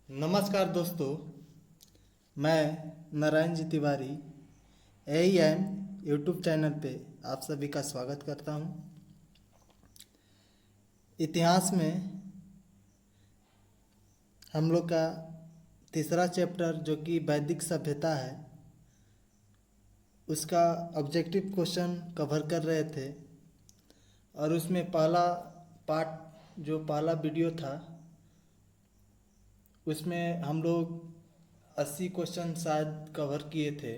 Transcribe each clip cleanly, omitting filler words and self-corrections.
नमस्कार दोस्तों, मैं Narayan ji Tiwari AEM YouTube channel पे आप सभी का स्वागत करता हूँ। इतिहास में हम लोग का तीसरा चैप्टर जो कि वैदिक सभ्यता है, उसका ऑब्जेक्टिव क्वेश्चन कवर कर रहे थे और उसमें पहला पार्ट जो पहला वीडियो था उसमें हम लोग 80 क्वेश्चन शायद कवर किए थे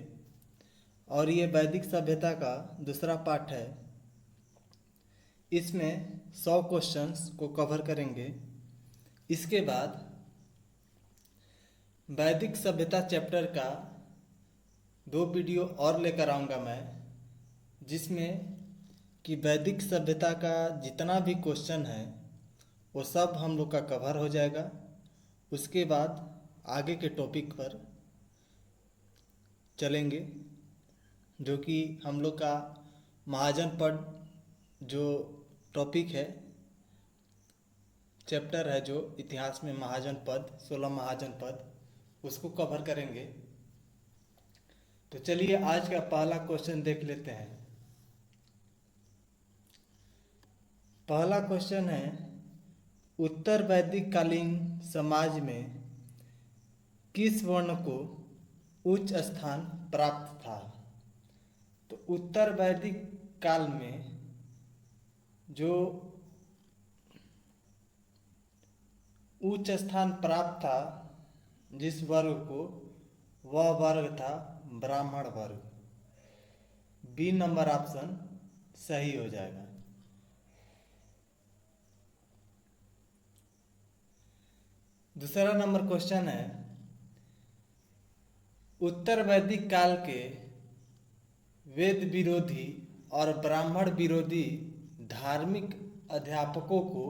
और ये वैदिक सभ्यता का दूसरा पार्ट है। इसमें 100 क्वेश्चंस को कवर करेंगे। इसके बाद वैदिक सभ्यता चैप्टर का 2 वीडियो और लेकर आऊँगा मैं, जिसमें कि वैदिक सभ्यता का जितना भी क्वेश्चन है वो सब हम लोग का कवर हो जाएगा। उसके बाद आगे के टॉपिक पर चलेंगे, जो कि हम लोग का महाजनपद जो टॉपिक है, चैप्टर है जो इतिहास में महाजनपद 16 महाजनपद, उसको कवर करेंगे। तो चलिए आज का पहला क्वेश्चन देख लेते हैं। पहला क्वेश्चन है, उत्तर वैदिक कालीन समाज में किस वर्ण को उच्च स्थान प्राप्त था? तो उत्तर वैदिक काल में जो उच्च स्थान प्राप्त था जिस वर्ग को, वह वर्ग था ब्राह्मण वर्ग। बी नंबर ऑप्शन सही हो जाएगा। दूसरा नंबर क्वेश्चन है, उत्तर वैदिक काल के वेद विरोधी और ब्राह्मण विरोधी धार्मिक अध्यापकों को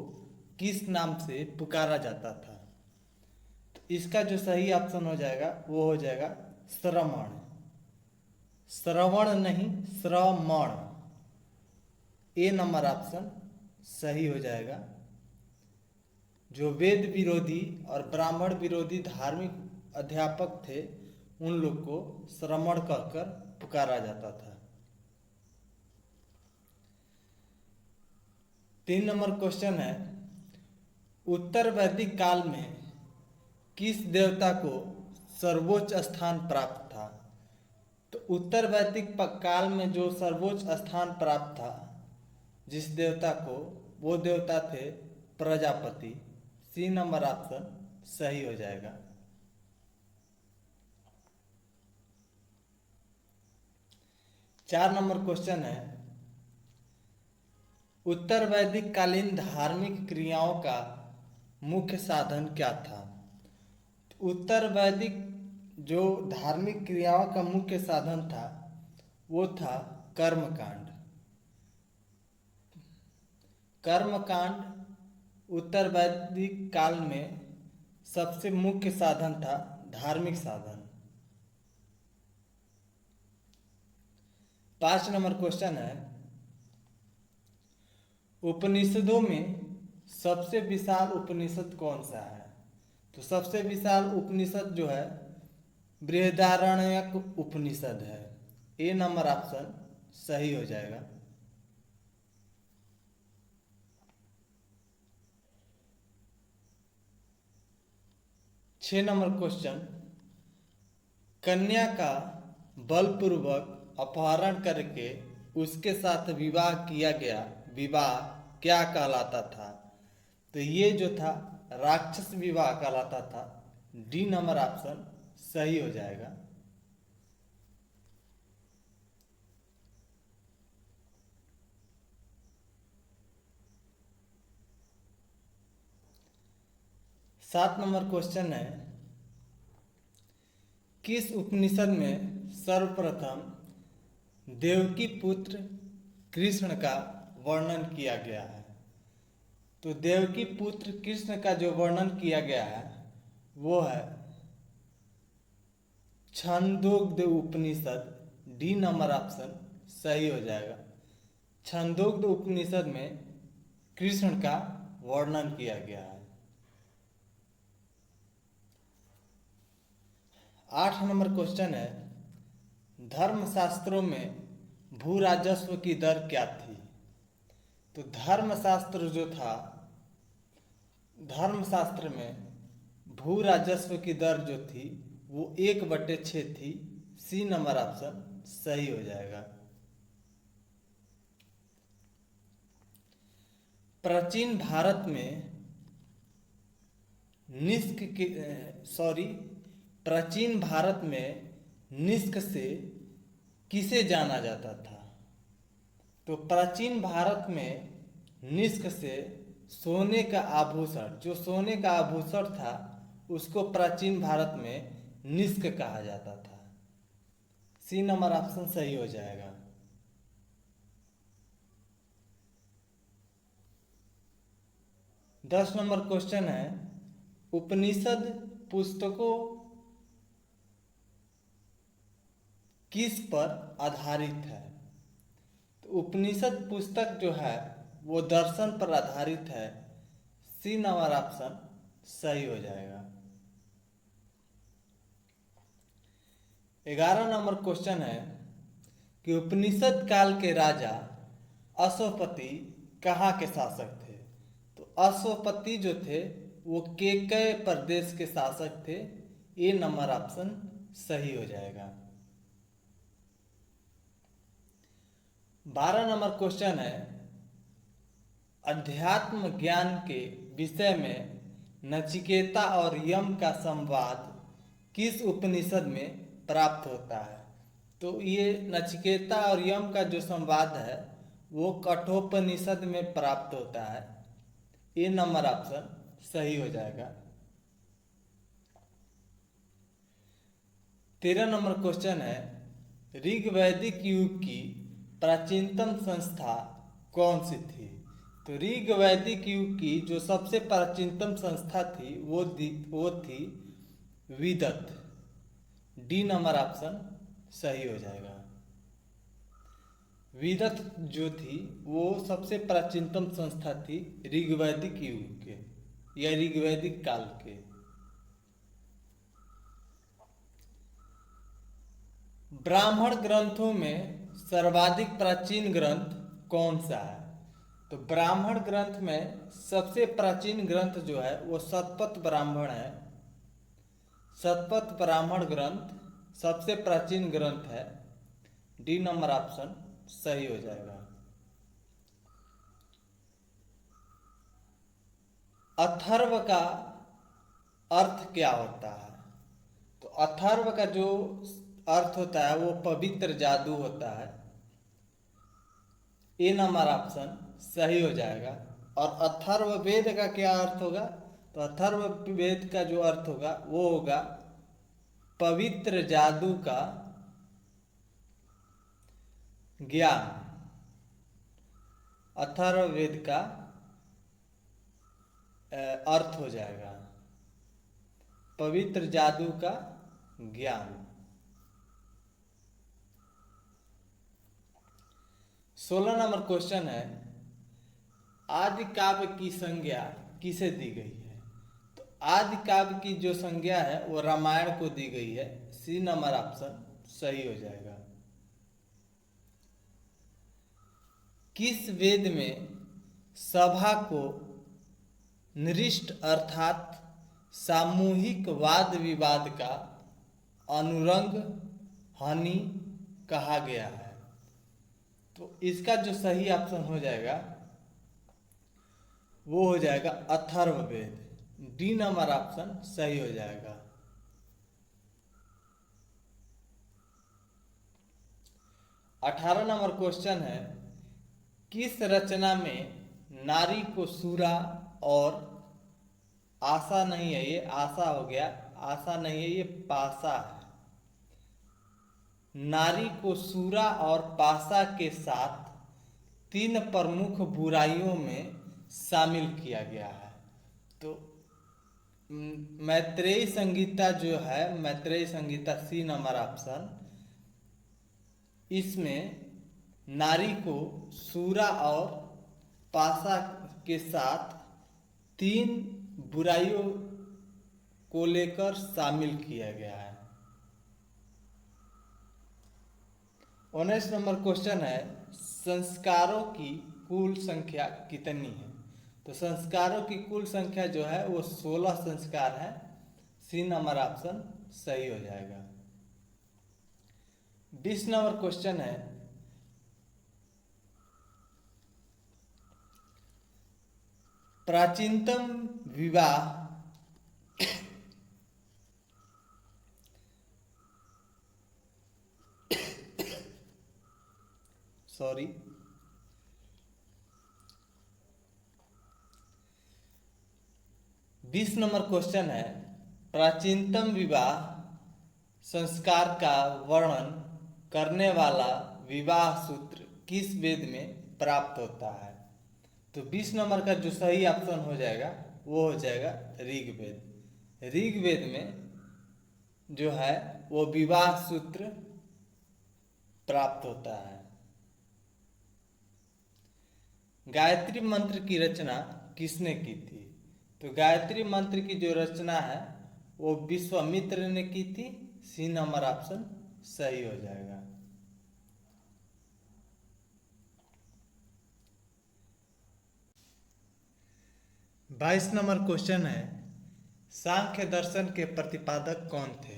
किस नाम से पुकारा जाता था? तो इसका जो सही ऑप्शन हो जाएगा वो हो जाएगा श्रमण। श्रवण नहीं, श्रमण। ए नंबर ऑप्शन सही हो जाएगा। जो वेद विरोधी और ब्राह्मण विरोधी धार्मिक अध्यापक थे उन लोग को श्रमण कहकर पुकारा जाता था। 3 नंबर क्वेश्चन है, उत्तर वैदिक काल में किस देवता को सर्वोच्च स्थान प्राप्त था? तो उत्तर वैदिक काल में जो सर्वोच्च स्थान प्राप्त था जिस देवता को, वो देवता थे प्रजापति। सी नंबर ऑप्शन सही हो जाएगा। चार नंबर क्वेश्चन है, उत्तर वैदिक कालीन धार्मिक क्रियाओं का मुख्य साधन क्या था? उत्तर वैदिक जो धार्मिक क्रियाओं का मुख्य साधन था वो था कर्मकांड। कर्मकांड उत्तर वैदिक काल में सबसे मुख्य साधन था, धार्मिक साधन। 5 नंबर क्वेश्चन है, उपनिषदों में सबसे विशाल उपनिषद कौन सा है? तो सबसे विशाल उपनिषद जो है बृहदारण्यक उपनिषद है। ए नंबर ऑप्शन सही हो जाएगा। 6 नंबर क्वेश्चन, कन्या का बलपूर्वक अपहरण करके उसके साथ विवाह किया गया विवाह क्या कहलाता था? तो ये जो था राक्षस विवाह कहलाता था। डी नंबर ऑप्शन सही हो जाएगा। 7 नंबर क्वेश्चन है, किस उपनिषद में सर्वप्रथम देवकी पुत्र कृष्ण का वर्णन किया गया है? तो देवकी पुत्र कृष्ण का जो वर्णन किया गया है वो है छंदोग्ध उपनिषद। डी नंबर ऑप्शन सही हो जाएगा। छंदोग्ध उपनिषद में कृष्ण का वर्णन किया गया है। 8 नंबर क्वेश्चन है, धर्मशास्त्रों में भू राजस्व की दर क्या थी? तो धर्मशास्त्र जो था, धर्मशास्त्र में भू राजस्व की दर जो थी वो 1/6 थी। सी नंबर ऑप्शन सही हो जाएगा। प्राचीन भारत में प्राचीन भारत में निष्क से किसे जाना जाता था? तो प्राचीन भारत में निष्क से सोने का आभूषण, जो सोने का आभूषण था उसको प्राचीन भारत में निष्क कहा जाता था। सी नंबर ऑप्शन सही हो जाएगा। दस नंबर क्वेश्चन है, उपनिषद पुस्तकों किस पर आधारित है? तो उपनिषद पुस्तक जो है वो दर्शन पर आधारित है। सी नंबर ऑप्शन सही हो जाएगा। 11 नंबर क्वेश्चन है कि उपनिषद काल के राजा अश्वपति कहाँ के शासक थे? तो अश्वपति जो थे वो केकय प्रदेश के शासक थे। ए नंबर ऑप्शन सही हो जाएगा। 12 नंबर क्वेश्चन है, अध्यात्म ज्ञान के विषय में नचिकेता और यम का संवाद किस उपनिषद में प्राप्त होता है? तो ये नचिकेता और यम का जो संवाद है वो कठोपनिषद में प्राप्त होता है। ए नंबर ऑप्शन सही हो जाएगा। 13 नंबर क्वेश्चन है, ऋग्वैदिक युग की प्राचीनतम संस्था कौन सी थी? तो ऋग्वैदिक युग की जो सबसे प्राचीनतम संस्था थी वो थी विदत। डी नंबर ऑप्शन सही हो जाएगा। विदत जो थी वो सबसे प्राचीनतम संस्था थी ऋग्वैदिक युग के या ऋग्वैदिक काल के। ब्राह्मण ग्रंथों में सर्वाधिक प्राचीन ग्रंथ कौन सा है? तो ब्राह्मण ग्रंथ में सबसे प्राचीन ग्रंथ जो है वो शतपथ ब्राह्मण है। शतपथ ब्राह्मण ग्रंथ सबसे प्राचीन ग्रंथ है। डी नंबर ऑप्शन सही हो जाएगा। अथर्व का अर्थ क्या होता है? तो अथर्व का जो अर्थ होता है वो पवित्र जादू होता है। ए नंबर ऑप्शन सही हो जाएगा। और अथर्व वेद का क्या अर्थ होगा? तो अथर्व वेद का जो अर्थ होगा वो होगा पवित्र जादू का ज्ञान। अथर्व वेद का अर्थ हो जाएगा पवित्र जादू का ज्ञान। 16 नंबर क्वेश्चन है, आदि काव्य की संज्ञा किसे दी गई है? तो आदि काव्य की जो संज्ञा है वो रामायण को दी गई है। सी नंबर ऑप्शन सही हो जाएगा। किस वेद में सभा को नृष्ट अर्थात सामूहिक वाद विवाद का अनुरंग हानि कहा गया है? तो इसका जो सही ऑप्शन हो जाएगा वो हो जाएगा अथर्ववेद। डी नंबर ऑप्शन सही हो जाएगा। 18 नंबर क्वेश्चन है, किस रचना में नारी को सूरा और आशा नहीं है, ये आशा हो गया, आशा नहीं है ये पाशा है। नारी को सूरा और पाशा के साथ 3 प्रमुख बुराइयों में शामिल किया गया है। तो मैत्रेयी संगीता जो है, Maitreyi Sangeeta C number option, इसमें नारी को सूरा और पाशा के साथ 3 बुराइयों को लेकर शामिल किया गया है। 19 नंबर क्वेश्चन है, संस्कारों की कुल संख्या कितनी है? तो संस्कारों की कुल संख्या जो है वो 16 संस्कार है। सी नंबर ऑप्शन सही हो जाएगा। 20 नंबर क्वेश्चन है, प्राचीनतम विवाह सॉरी 20 नंबर क्वेश्चन है, प्राचीनतम विवाह संस्कार का वर्णन करने वाला विवाह सूत्र किस वेद में प्राप्त होता है? तो 20 नंबर का जो सही ऑप्शन हो जाएगा वो हो जाएगा ऋग्वेद। ऋग्वेद में जो है वो विवाह सूत्र प्राप्त होता है। गायत्री मंत्र की रचना किसने की थी? तो गायत्री मंत्र की जो रचना है वो विश्वामित्र ने की थी। सी नंबर ऑप्शन सही हो जाएगा। बाईस नंबर क्वेश्चन है, सांख्य दर्शन के प्रतिपादक कौन थे?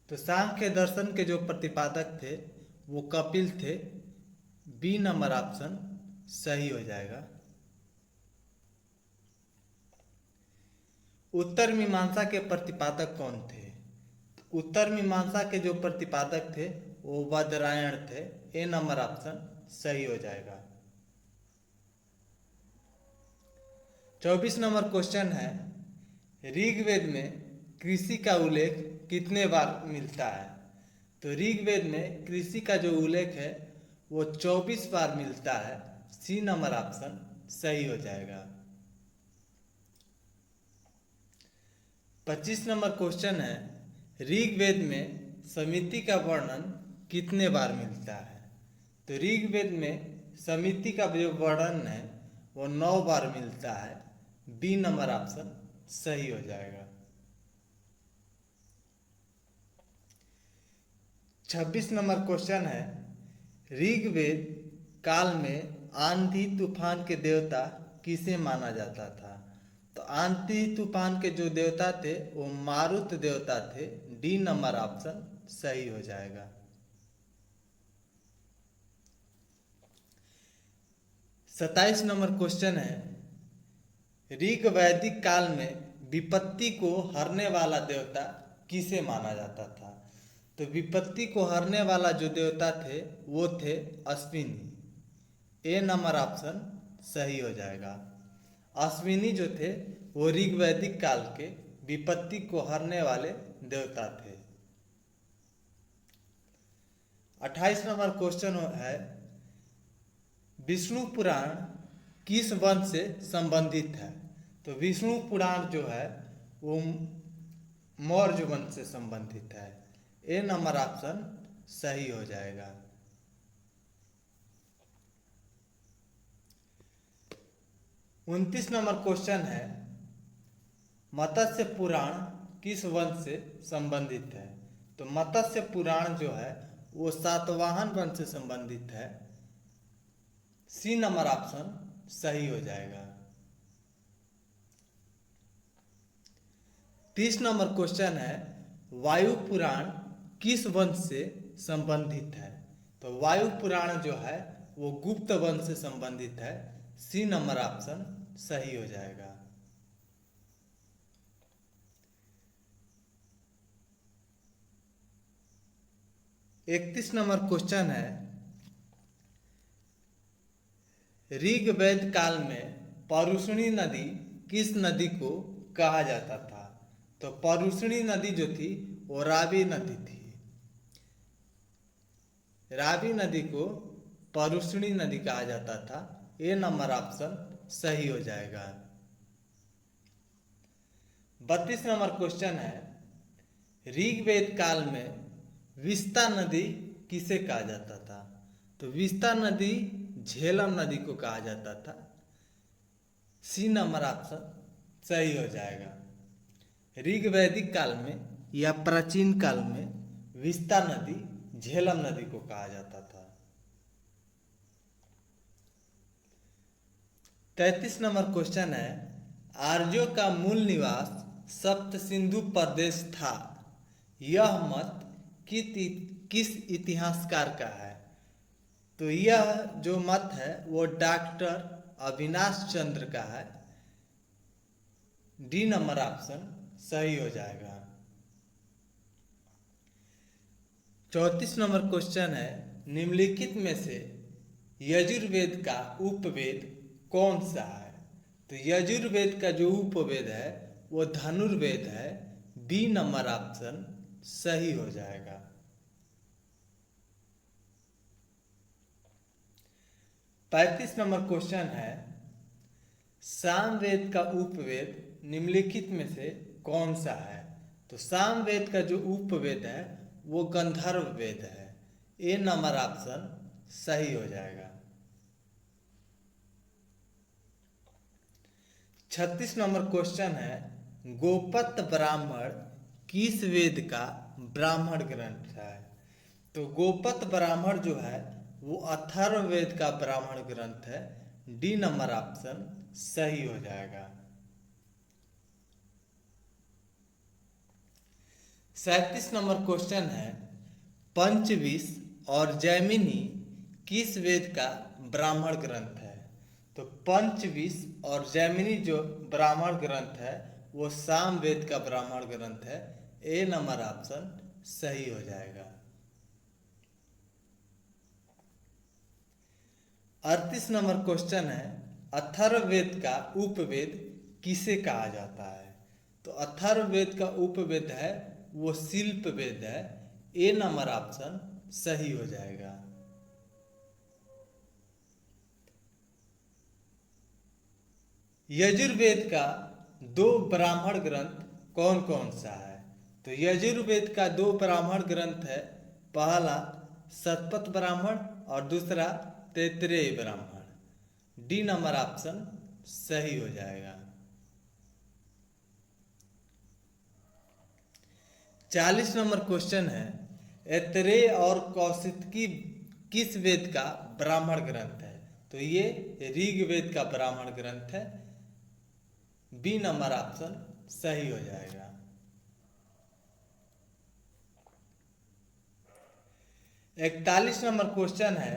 तो सांख्य दर्शन के जो प्रतिपादक थे वो कपिल थे। बी नंबर ऑप्शन सही हो जाएगा। उत्तर मीमांसा के प्रतिपादक कौन थे? उत्तर मीमांसा के जो प्रतिपादक थे वो बादरायण थे। ए नंबर ऑप्शन सही हो जाएगा। 24 नंबर क्वेश्चन है, ऋग्वेद में कृषि का उल्लेख कितने बार मिलता है? तो ऋग्वेद में कृषि का जो उल्लेख है वो 24 बार मिलता है। सी नंबर ऑप्शन सही हो जाएगा। 25 नंबर क्वेश्चन है, ऋग्वेद में समिति का वर्णन कितने बार मिलता है? तो ऋग्वेद में समिति का जो वर्णन है वो 9 बार मिलता है। बी नंबर ऑप्शन सही हो जाएगा। 26 नंबर क्वेश्चन है, ऋग्वेद काल में आंधी तूफान के देवता किसे माना जाता था? तो आंधी तूफान के जो देवता थे वो मारुत देवता थे। डी नंबर ऑप्शन सही हो जाएगा। 27 नंबर क्वेश्चन है, ऋग वैदिक काल में विपत्ति को हरने वाला देवता किसे माना जाता था? तो विपत्ति को हरने वाला जो देवता थे वो थे अश्विनी। ए नंबर ऑप्शन सही हो जाएगा। अश्विनी जो थे वो ऋग वैदिक काल के विपत्ति को हरने वाले देवता थे। 28 नंबर क्वेश्चन है, विष्णु पुराण किस वंश से संबंधित है? तो विष्णु पुराण जो है वो मौर्य वंश से संबंधित है। ए नंबर ऑप्शन सही हो जाएगा। 29 नंबर क्वेश्चन है, मत्स्य पुराण किस वंश से संबंधित है? तो मत्स्य पुराण जो है वो सातवाहन वंश से संबंधित है। सी नंबर ऑप्शन सही हो जाएगा। 30 नंबर क्वेश्चन है, वायु पुराण किस वंश से संबंधित है? तो वायु पुराण जो है वो गुप्त वंश से संबंधित है। सी नंबर ऑप्शन सही हो जाएगा। 31 नंबर क्वेश्चन है, ऋग्वेद काल में परुष्णी नदी किस नदी को कहा जाता था? तो परुष्णी नदी जो थी वो रावी नदी थी। रावी नदी को परुष्णी नदी कहा जाता था। ए नंबर ऑप्शन सही हो जाएगा। 32 नंबर क्वेश्चन है, ऋग्वेद काल में विस्ता नदी किसे कहा जाता था? तो विस्ता नदी झेलम नदी को कहा जाता था। सी नंबर ऑप्शन सही हो जाएगा। ऋग्वैदिक काल में या प्राचीन काल में विस्ता नदी झेलम नदी को कहा जाता था। 33 नंबर क्वेश्चन है, आर्यों का मूल निवास सप्त सिंधु प्रदेश था, यह मत किस इतिहासकार का है? तो यह जो मत है वो डॉक्टर अविनाश चंद्र का है। डी नंबर ऑप्शन सही हो जाएगा। 34 नंबर क्वेश्चन है, निम्नलिखित में से यजुर्वेद का उपवेद कौन सा है? तो यजुर्वेद का जो उपवेद है वो धनुर्वेद है। बी नंबर ऑप्शन सही हो जाएगा। 35 नंबर क्वेश्चन है, सामवेद का उपवेद निम्नलिखित में से कौन सा है? तो सामवेद का जो उपवेद है वो गंधर्व वेद है। ए नंबर ऑप्शन सही हो जाएगा। 36 नंबर क्वेश्चन है, गोपत ब्राह्मण किस वेद का ब्राह्मण ग्रंथ है? तो गोपत ब्राह्मण जो है वो अथर्ववेद का ब्राह्मण ग्रंथ है। डी नंबर ऑप्शन सही हो जाएगा। 37 नंबर क्वेश्चन है, पंचविश और जैमिनी किस वेद का ब्राह्मण ग्रंथ है? तो पंचविश और जैमिनी जो ब्राह्मण ग्रंथ है वो साम वेद का ब्राह्मण ग्रंथ है। ए नंबर ऑप्शन सही हो जाएगा। 38 नंबर क्वेश्चन है, अथर्ववेद का उपवेद किसे कहा जाता है? तो अथर्ववेद का उपवेद है वो शिल्प वेद है। ए नंबर ऑप्शन सही हो जाएगा। यजुर्वेद का दो ब्राह्मण ग्रंथ कौन कौन सा है? तो यजुर्वेद का दो ब्राह्मण ग्रंथ है, पहला शतपथ ब्राह्मण और दूसरा तैत्तिरीय ब्राह्मण। डी नंबर ऑप्शन सही हो जाएगा। 40 नंबर क्वेश्चन है, ऐतरेय और कौशितकी किस वेद का ब्राह्मण ग्रंथ है? तो ये ऋग्वेद का ब्राह्मण ग्रंथ है। बी नंबर ऑप्शन सही हो जाएगा। 41 नंबर क्वेश्चन है,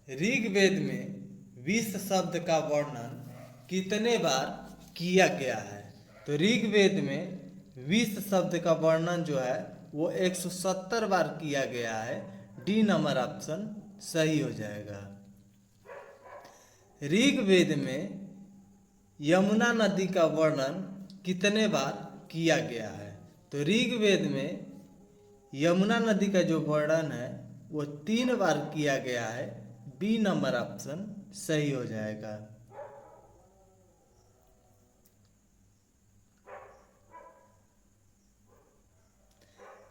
ऋग्वेद में विष शब्द का वर्णन कितने बार किया गया है? तो ऋग्वेद में विष शब्द का वर्णन जो है वो 170 बार किया गया है। डी नंबर ऑप्शन सही हो जाएगा। ऋग्वेद में यमुना नदी का वर्णन कितने बार किया गया है? तो ऋग्वेद में यमुना नदी का जो वर्णन है वो 3 बार किया गया है। बी नंबर ऑप्शन सही हो जाएगा।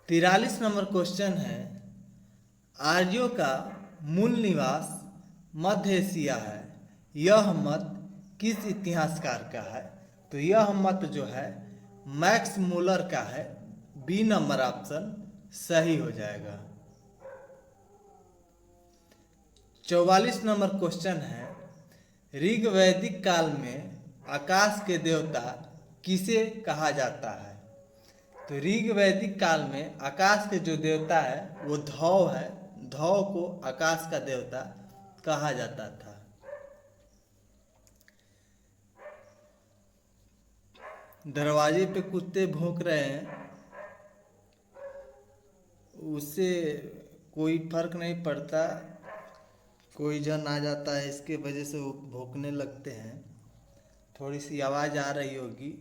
तिरालीस नंबर क्वेश्चन है, आर्यों का मूल निवास मध्य एशिया है, यह मत किस इतिहासकार का है? तो यह मत जो है मैक्स मुलर का है। बी नंबर ऑप्शन सही हो जाएगा। 44 नंबर क्वेश्चन है, ऋग्वैदिक काल में आकाश के देवता किसे कहा जाता है? तो ऋग्वैदिक काल में आकाश के जो देवता है वो धौ है। धौ को आकाश का देवता कहा जाता था। दरवाजे पे कुत्ते भौंक रहे हैं, उससे कोई फर्क नहीं पड़ता, कोई जन आ जाता है इसके वजह से वो भौंकने लगते हैं। थोड़ी सी आवाज़ आ रही होगी,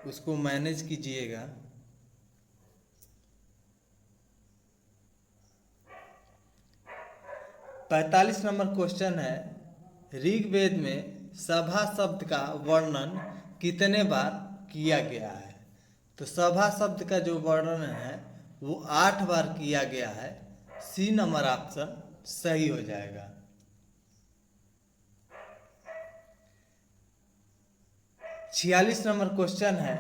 उसको मैनेज कीजिएगा। पैंतालीस नंबर क्वेश्चन है, ऋग्वेद में सभा शब्द का वर्णन कितने बार किया गया है? तो सभा शब्द का जो वर्णन है वो 8 बार किया गया है। सी नंबर ऑप्शन सही हो जाएगा। 46 नंबर क्वेश्चन है,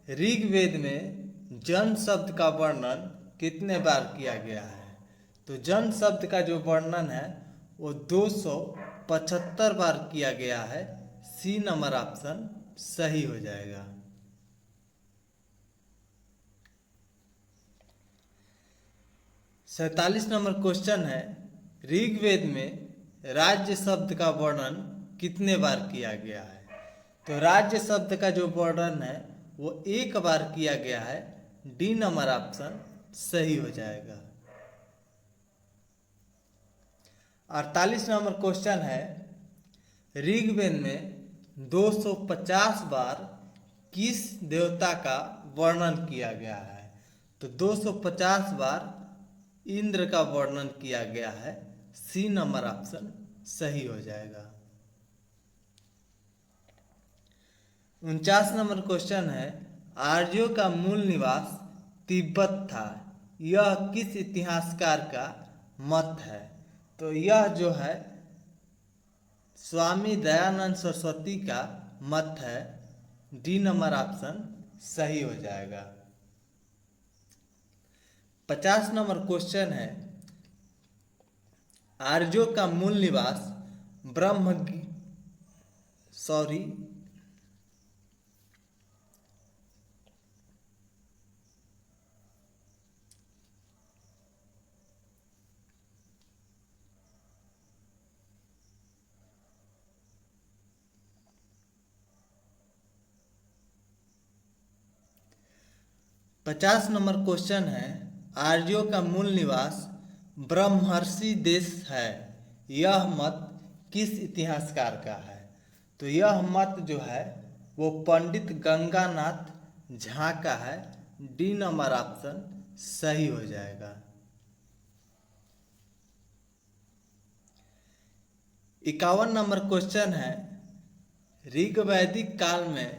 ऋग्वेद में जन शब्द का वर्णन कितने बार किया गया है? तो जन शब्द का जो वर्णन है वो 275 बार किया गया है। सी नंबर ऑप्शन सही हो जाएगा। 47 नंबर क्वेश्चन है, ऋग्वेद में राज्य शब्द का वर्णन कितने बार किया गया है? तो राज्य शब्द का जो वर्णन है वो एक बार किया गया है। डी नंबर ऑप्शन सही हो जाएगा। 48 नंबर क्वेश्चन है, ऋग्वेद में 250 बार किस देवता का वर्णन किया गया है? तो 250 बार इंद्र का वर्णन किया गया है। सी नंबर ऑप्शन सही हो जाएगा। 49 नंबर क्वेश्चन है, आर्यों का मूल निवास तिब्बत था, यह किस इतिहासकार का मत है? तो यह जो है स्वामी दयानंद सरस्वती का मत है। डी नंबर ऑप्शन सही हो जाएगा। 50 नंबर क्वेश्चन है, आर्यों का मूल निवास ब्रह्म सॉरी 50 नंबर क्वेश्चन है, आर्यों का मूल निवास ब्रह्मर्षि देश है, यह मत किस इतिहासकार का है? तो यह मत जो है वो पंडित गंगानाथ झा का है। डी नंबर ऑप्शन सही हो जाएगा। 51 नंबर क्वेश्चन है, ऋग्वैदिक काल में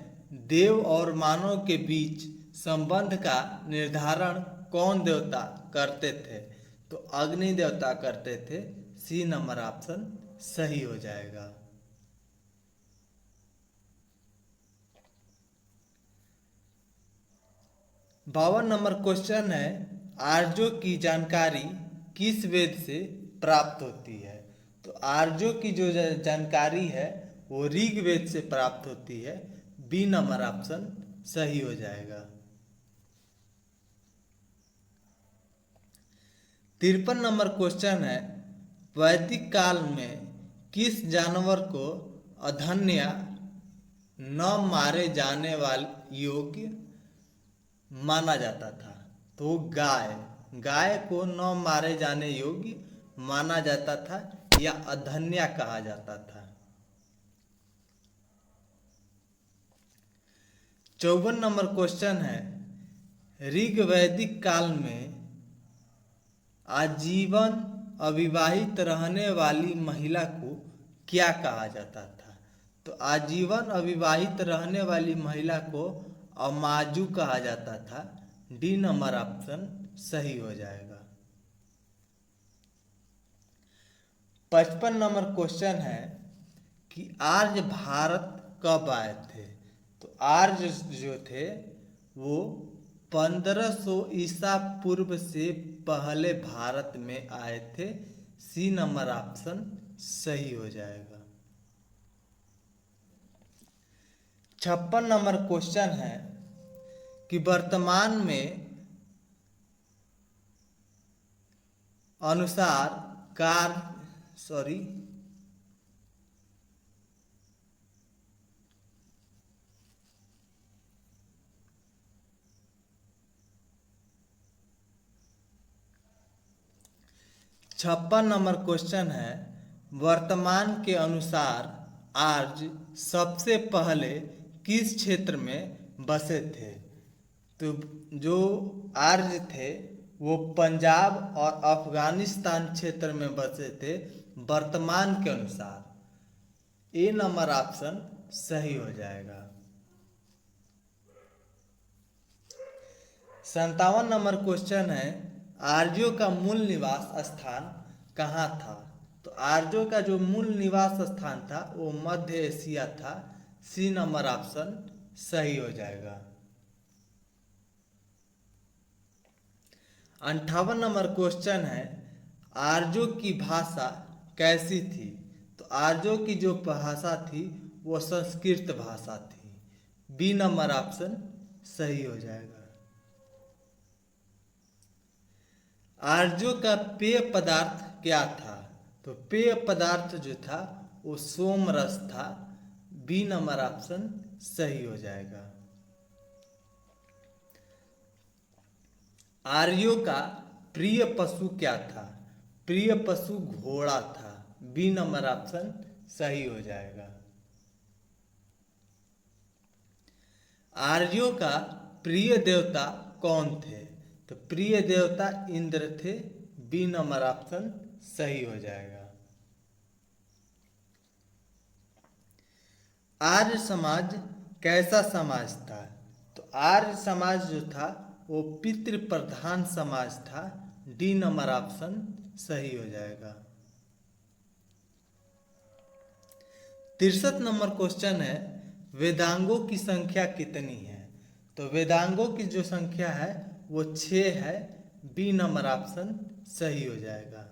देव और मानव के बीच संबंध का निर्धारण कौन देवता करते थे? तो अग्नि देवता करते थे। सी नंबर ऑप्शन सही हो जाएगा। 52 नंबर क्वेश्चन है, आर्यों की जानकारी किस वेद से प्राप्त होती है? तो आर्यों की जो जानकारी है वो ऋग्वेद से प्राप्त होती है। बी नंबर ऑप्शन सही हो जाएगा। 53 नंबर क्वेश्चन है, वैदिक काल में किस जानवर को अधन्य न मारे जाने वाले योग्य माना जाता था? तो गाय को न मारे जाने योग्य माना जाता था या अधन्या कहा जाता था। 54 नंबर क्वेश्चन है, ऋग्वैदिक काल में आजीवन अविवाहित रहने वाली महिला को क्या कहा जाता था? तो आजीवन अविवाहित रहने वाली महिला को अमाजू कहा जाता था। डी नंबर ऑप्शन सही हो जाएगा। 55 नंबर क्वेश्चन है कि आर्य भारत कब आए थे? तो आर्य जो थे वो 1500 ईसा पूर्व से पहले भारत में आए थे। सी नंबर ऑप्शन सही हो जाएगा। 56 नंबर क्वेश्चन है कि वर्तमान में अनुसार कार सॉरी 56 नंबर क्वेश्चन है, वर्तमान के अनुसार आर्य सबसे पहले किस क्षेत्र में बसे थे? तो जो आर्य थे वो पंजाब और अफगानिस्तान क्षेत्र में बसे थे वर्तमान के अनुसार। ए नंबर ऑप्शन सही हो जाएगा। 57 नंबर क्वेश्चन है, आर्यों का मूल निवास स्थान कहाँ था? तो आर्यों का जो मूल निवास स्थान था वो मध्य एशिया था। सी नंबर ऑप्शन सही हो जाएगा। 58 नंबर क्वेश्चन है, आर्यों की भाषा कैसी थी? तो आर्यों की जो भाषा थी वो संस्कृत भाषा थी। बी नंबर ऑप्शन सही हो जाएगा। आर्यों का पेय पदार्थ क्या था? तो पेय पदार्थ जो था वो सोम रस था। बी नंबर ऑप्शन सही हो जाएगा। आर्यों का प्रिय पशु क्या था? प्रिय पशु घोड़ा था। बी नंबर ऑप्शन सही हो जाएगा। आर्यों का प्रिय देवता कौन थे? तो प्रिय देवता इंद्र थे। बी नंबर ऑप्शन सही हो जाएगा। आर्य समाज कैसा समाज था? तो आर्य समाज जो था वो पितृ प्रधान समाज था। डी नंबर ऑप्शन सही हो जाएगा। 63 नंबर क्वेश्चन है, वेदांगों की संख्या कितनी है? तो वेदांगों की जो संख्या है वो 6 है। बी नंबर ऑप्शन सही हो जाएगा।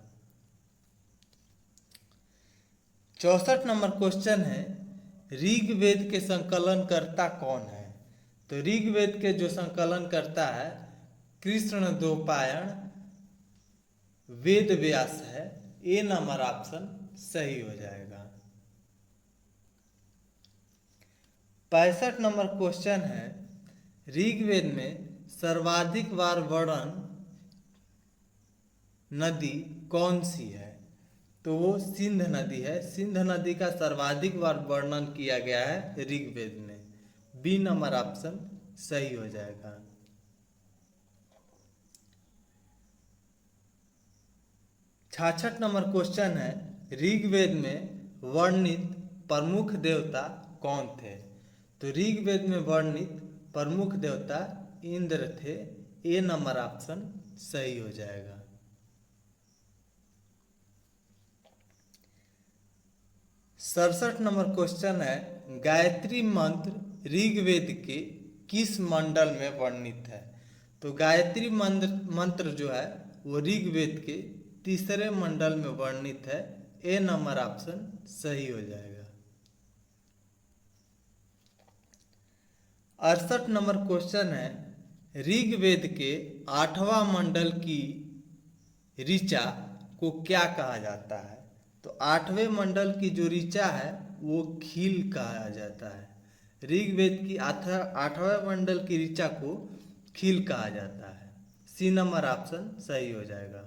64 नंबर क्वेश्चन है, ऋग्वेद के संकलन कर्ता कौन है? तो ऋग्वेद के जो संकलन करता है कृष्ण द्वैपायन वेद व्यास है। ए नंबर ऑप्शन सही हो जाएगा। 65 नंबर क्वेश्चन है, ऋग्वेद में सर्वाधिक बार वर्णन नदी कौन सी है? तो वो सिंध नदी है। सिंध नदी का सर्वाधिक बार वर्णन किया गया है ऋग्वेद में। बी नंबर ऑप्शन सही हो जाएगा। 66 नंबर क्वेश्चन है, ऋग्वेद में वर्णित प्रमुख देवता कौन थे? तो ऋग्वेद में वर्णित प्रमुख देवता इंद्र थे। ए नंबर ऑप्शन सही हो जाएगा। 67 नंबर क्वेश्चन है, गायत्री मंत्र ऋग्वेद के किस मंडल में वर्णित है? तो गायत्री मंत्र जो है वो ऋग्वेद के तीसरे मंडल में वर्णित है। ए नंबर ऑप्शन सही हो जाएगा। 68 नंबर क्वेश्चन है, ऋग्वेद के 8वां मंडल की ऋचा को क्या कहा जाता है? तो 8वें मंडल की जो ऋचा है वो खील कहा जाता है। ऋग्वेद की 8वें मंडल की ऋचा को खील कहा जाता है। सी नंबर ऑप्शन सही हो जाएगा।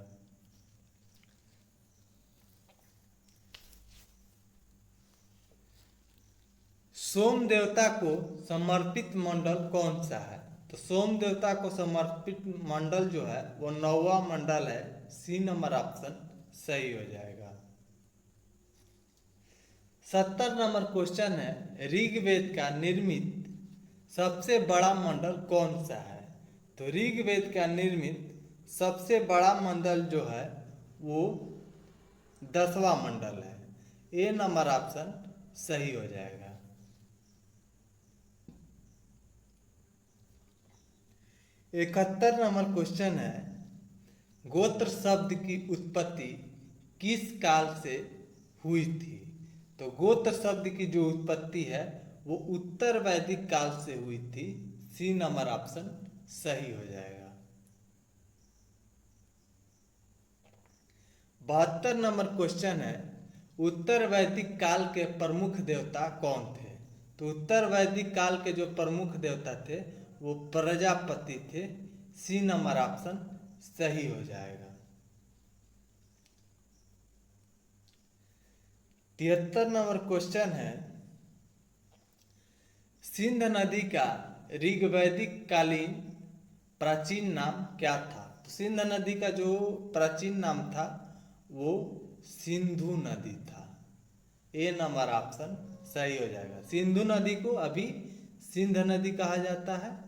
सोम देवता को समर्पित मंडल कौन सा है? तो सोम देवता को समर्पित मंडल जो है वो 9वां मंडल है। सी नंबर ऑप्शन सही हो जाएगा। 70 नंबर क्वेश्चन है, ऋग्वेद का निर्मित सबसे बड़ा मंडल कौन सा है? तो ऋग्वेद का निर्मित सबसे बड़ा मंडल जो है वो 10वां मंडल है। ए नंबर ऑप्शन सही हो जाएगा। 71 नंबर क्वेश्चन है, गोत्र शब्द की उत्पत्ति किस काल से हुई थी? तो गोत्र शब्द की जो उत्पत्ति है वो उत्तर वैदिक काल से हुई थी। सी नंबर ऑप्शन सही हो जाएगा। 72 नंबर क्वेश्चन है, उत्तर वैदिक काल के प्रमुख देवता कौन थे? तो उत्तर वैदिक काल के जो प्रमुख देवता थे वो प्रजापति थे। सी नंबर ऑप्शन सही हो जाएगा। 73 नंबर क्वेश्चन है, सिंध नदी का ऋग्वैदिक कालीन प्राचीन नाम क्या था? तो सिंध नदी का जो प्राचीन नाम था वो सिंधु नदी था। ए नंबर ऑप्शन सही हो जाएगा। सिंधु नदी को अभी सिंध नदी कहा जाता है,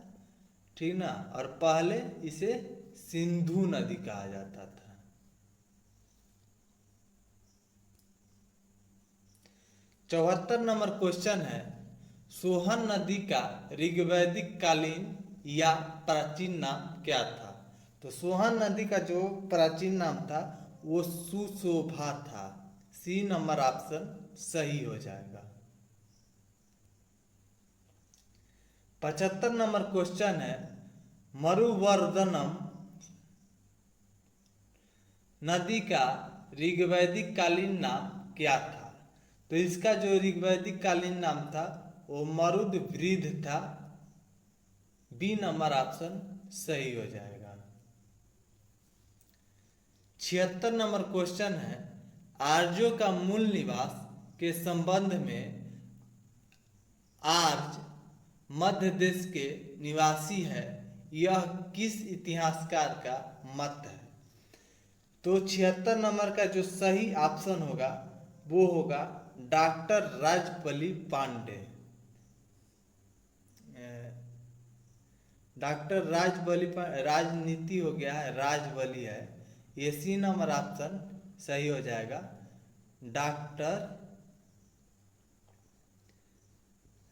ठीक ना, और पहले इसे सिंधु नदी कहा जाता था। 74 नंबर क्वेश्चन है, सोहन नदी का ऋग्वैदिक कालीन या प्राचीन नाम क्या था? तो सोहन नदी का जो प्राचीन नाम था वो सुशोभा था। सी नंबर ऑप्शन सही हो जाएगा। 75 नंबर क्वेश्चन है, मरुवर्धनम नदी का ऋग्वैदिक कालीन नाम क्या था? तो इसका जो ऋग्वैदिक कालीन नाम था वो मरुद वृद्ध था। बी नंबर ऑप्शन सही हो जाएगा। 76 नंबर क्वेश्चन है, आर्यों का मूल निवास के संबंध में आर्य मध्य देश के निवासी है, यह किस इतिहासकार का मत है? तो 76 नंबर का जो सही ऑप्शन होगा वो होगा डॉक्टर राजबली पांडे। डॉक्टर राजबली राजनीति हो गया है, राजबली है, ये सी नंबर ऑप्शन सही हो जाएगा। Doctor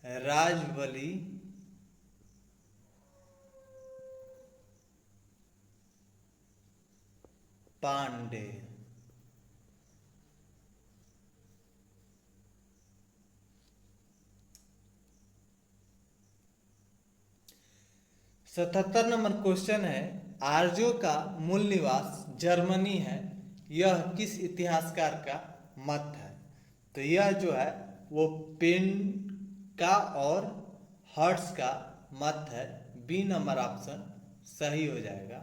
Rajbali Pandey. 77 number question है, आर्यों का मूल निवास जर्मनी है, यह किस इतिहासकार का मत है? तो यह जो है वो पेन का और हर्ट्स का मत है। बी नंबर ऑप्शन सही हो जाएगा।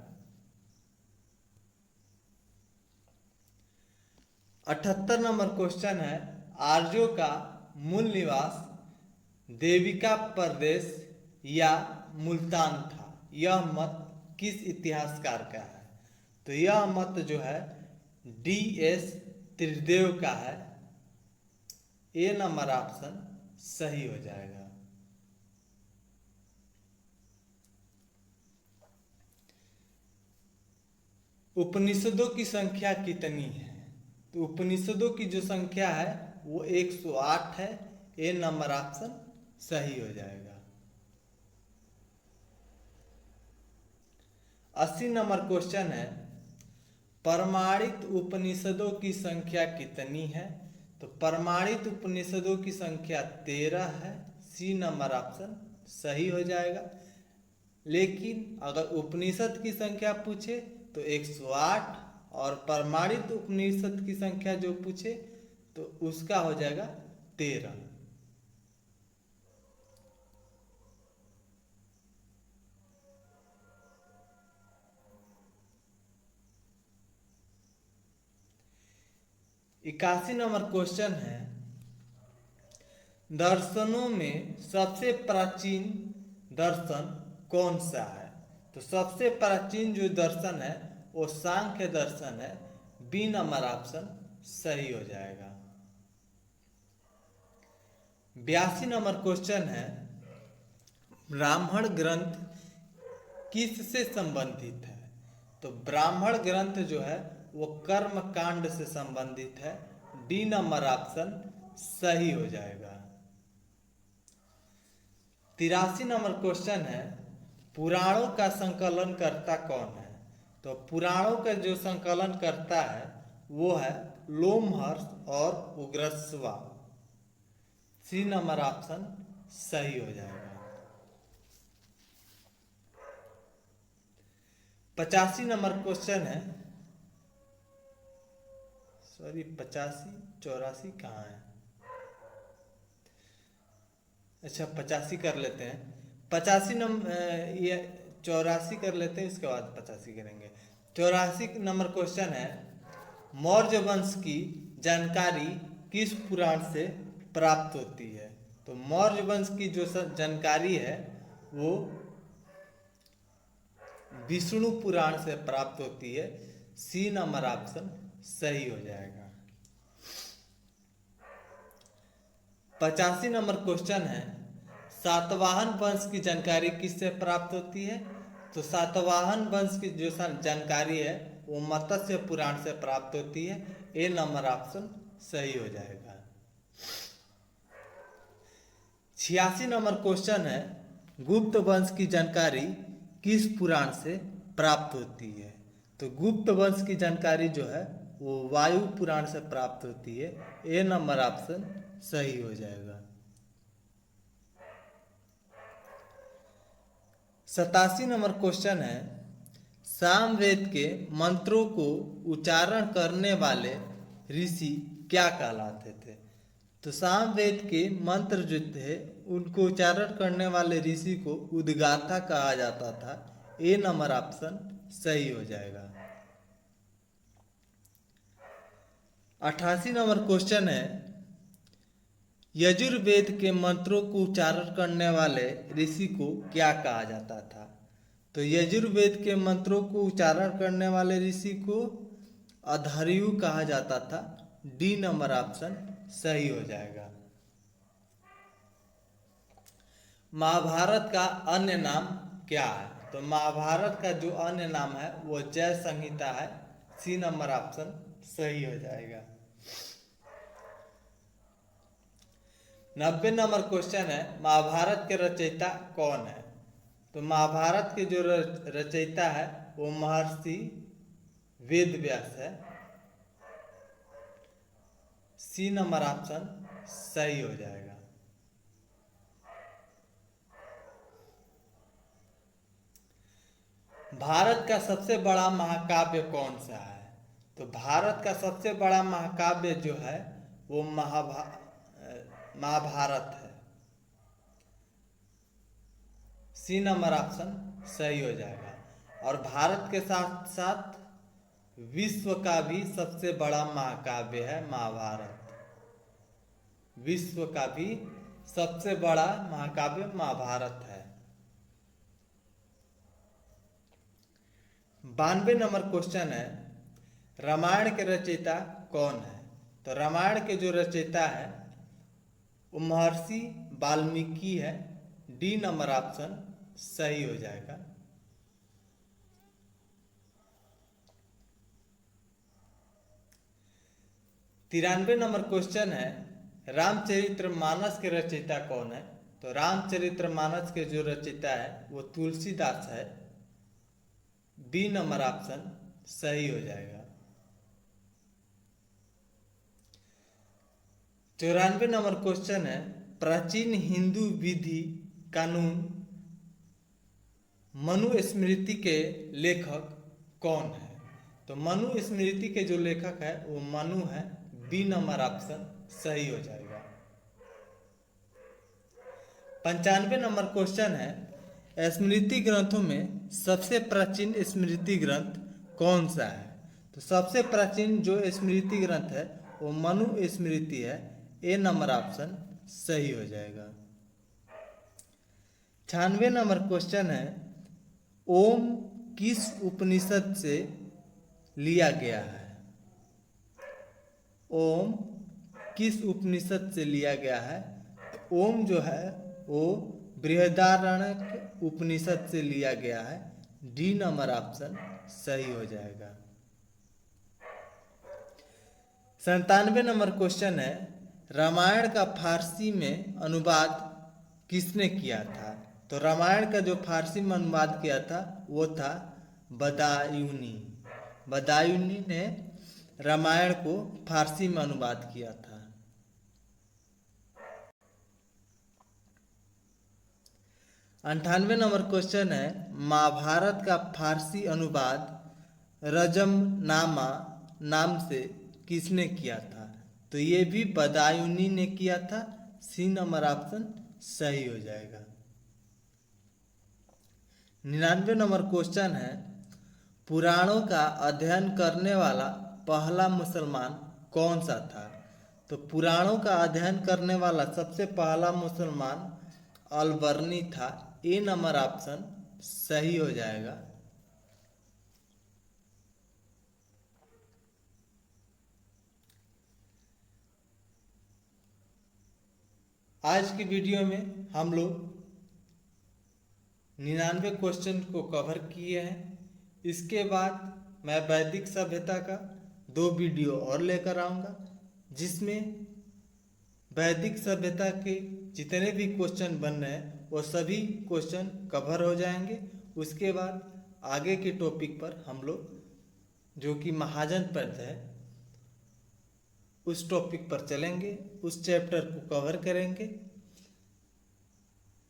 78 नंबर क्वेश्चन है, आर्यों का मूल निवास देविका प्रदेश या मुल्तान था, यह मत किस इतिहासकार का है? तो यह मत जो है डी.एस. त्रिदेव का है। ए नंबर ऑप्शन सही हो जाएगा। उपनिषदों की संख्या कितनी है? तो उपनिषदों की जो संख्या है वो 108 है। ए नंबर ऑप्शन सही हो जाएगा। 80 नंबर क्वेश्चन है, प्रमाणित उपनिषदों की संख्या कितनी है? तो प्रमाणित उपनिषदों की संख्या 13 है। सी नंबर ऑप्शन सही हो जाएगा। लेकिन अगर उपनिषद की संख्या पूछे तो 108 और प्रमाणित उपनिषद की संख्या जो पूछे तो उसका हो जाएगा 13। इक्यासी नंबर क्वेश्चन है, दर्शनों में सबसे प्राचीन दर्शन कौन सा है? तो सबसे प्राचीन जो दर्शन है वो सांख्य दर्शन है। बी नंबर ऑप्शन सही हो जाएगा। 82 नंबर क्वेश्चन है, ब्राह्मण ग्रंथ किससे संबंधित है? तो ब्राह्मण ग्रंथ जो है वो कर्म कांड से संबंधित है। डी नंबर ऑप्शन सही हो जाएगा। 83 नंबर क्वेश्चन है, पुराणों का संकलन करता कौन है? तो पुराणों का जो संकलन करता है वो है लोमहर्ष और उग्रश्वा। सी नंबर ऑप्शन सही हो जाएगा। 85 नंबर क्वेश्चन है, 85 84 कहाँ है? अच्छा 85 कर लेते हैं। 85 नंबर ये 84 कर लेते हैं, इसके बाद 85 करेंगे। 84 नंबर क्वेश्चन है, मौर्य वंश की जानकारी किस पुराण से प्राप्त होती है? तो मौर्य वंश की जो जानकारी है वो विष्णु पुराण से प्राप्त होती है। सी नंबर ऑप्शन सही हो जाएगा। 85 नंबर क्वेश्चन है, सातवाहन वंश की जानकारी किससे प्राप्त होती है? तो सातवाहन वंश की जो जानकारी है वो मत्स्य पुराण से प्राप्त होती है। ए नंबर ऑप्शन सही हो जाएगा। 86 नंबर क्वेश्चन है, गुप्त वंश की जानकारी किस पुराण से प्राप्त होती है। तो गुप्त वंश की जानकारी जो है वो वायु पुराण से प्राप्त होती है। ए नंबर ऑप्शन सही हो जाएगा। 87 नंबर क्वेश्चन है, सामवेद के मंत्रों को उच्चारण करने वाले ऋषि क्या कहलाते थे? तो सामवेद के मंत्र जो थे उनको उच्चारण करने वाले ऋषि को उद्गाता कहा जाता था। ए नंबर ऑप्शन सही हो जाएगा। 88 नंबर क्वेश्चन है, यजुर्वेद के मंत्रों को उच्चारण करने वाले ऋषि को क्या कहा जाता था? तो यजुर्वेद के मंत्रों को उच्चारण करने वाले ऋषि को अधर्यु कहा जाता था। डी नंबर ऑप्शन सही हो जाएगा। महाभारत का अन्य नाम क्या है? तो महाभारत का जो अन्य नाम है वो जय संहिता है। सी नंबर ऑप्शन सही हो जाएगा। 90 नंबर क्वेश्चन है, महाभारत के रचयिता कौन है? तो महाभारत के जो रचयिता है वो महर्षि वेद व्यास है। सी नंबर ऑप्शन सही हो जाएगा। भारत का सबसे बड़ा महाकाव्य कौन सा है? तो भारत का सबसे बड़ा महाकाव्य जो है वो महाभारत है। सी नंबर ऑप्शन सही हो जाएगा। और भारत के साथ साथ विश्व का भी सबसे बड़ा महाकाव्य है महाभारत। विश्व का भी सबसे बड़ा महाकाव्य महाभारत है। 92 नंबर क्वेश्चन है, रामायण के रचयिता कौन है? तो रामायण के जो रचयिता है वो महर्षि वाल्मीकि है। डी नंबर ऑप्शन सही हो जाएगा। 93 नंबर क्वेश्चन है, रामचरितमानस के रचयिता कौन है? तो रामचरितमानस के जो रचयिता है वो तुलसीदास है। बी नंबर ऑप्शन सही हो जाएगा। 94 नंबर क्वेश्चन है, प्राचीन हिंदू विधि कानून मनुस्मृति के लेखक कौन है? तो मनुस्मृति के जो लेखक है वो मनु है। बी नंबर ऑप्शन सही हो जाएगा। 95 नंबर क्वेश्चन है, स्मृति ग्रंथों में सबसे प्राचीन स्मृति ग्रंथ कौन सा है? तो सबसे प्राचीन जो स्मृति ग्रंथ है वो मनुस्मृति है। ए नंबर ऑप्शन सही हो जाएगा। 96 नंबर क्वेश्चन है, ओम किस उपनिषद से लिया गया है? ओम किस उपनिषद से लिया गया है? तो ओम जो है वो बृहदारण्यक उपनिषद से लिया गया है। डी नंबर ऑप्शन सही हो जाएगा। 97 नंबर क्वेश्चन है, रामायण का फारसी में अनुवाद किसने किया था? तो रामायण का जो फारसी में अनुवाद किया था वो था बदायूनी। बदायूनी ने रामायण को फारसी में अनुवाद किया था। 98 नंबर क्वेश्चन है, महाभारत का फारसी अनुवाद रजमनामा नाम से किसने किया था? तो ये भी बदायूनी ने किया था। सी नंबर ऑप्शन सही हो जाएगा। 99 नंबर क्वेश्चन है, पुराणों का अध्ययन करने वाला पहला मुसलमान कौन सा था? तो पुराणों का अध्ययन करने वाला सबसे पहला मुसलमान अलबर्नी था। ए नंबर ऑप्शन सही हो जाएगा। आज की वीडियो में हम लोग 99 क्वेश्चन को कवर किए हैं। इसके बाद मैं वैदिक सभ्यता का 2 वीडियो और लेकर आऊँगा, जिसमें वैदिक सभ्यता के जितने भी क्वेश्चन बन रहे हैं वो सभी क्वेश्चन कवर हो जाएंगे। उसके बाद आगे के टॉपिक पर हम लोग जो कि महाजन पद है उस टॉपिक पर चलेंगे, उस चैप्टर को कवर करेंगे।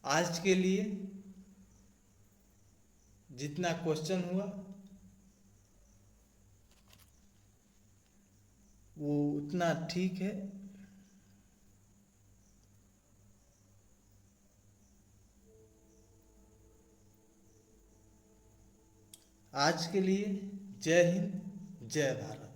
आज के लिए जितना क्वेश्चन हुआ वो उतना ठीक है। आज के लिए जय हिंद, जय भारत।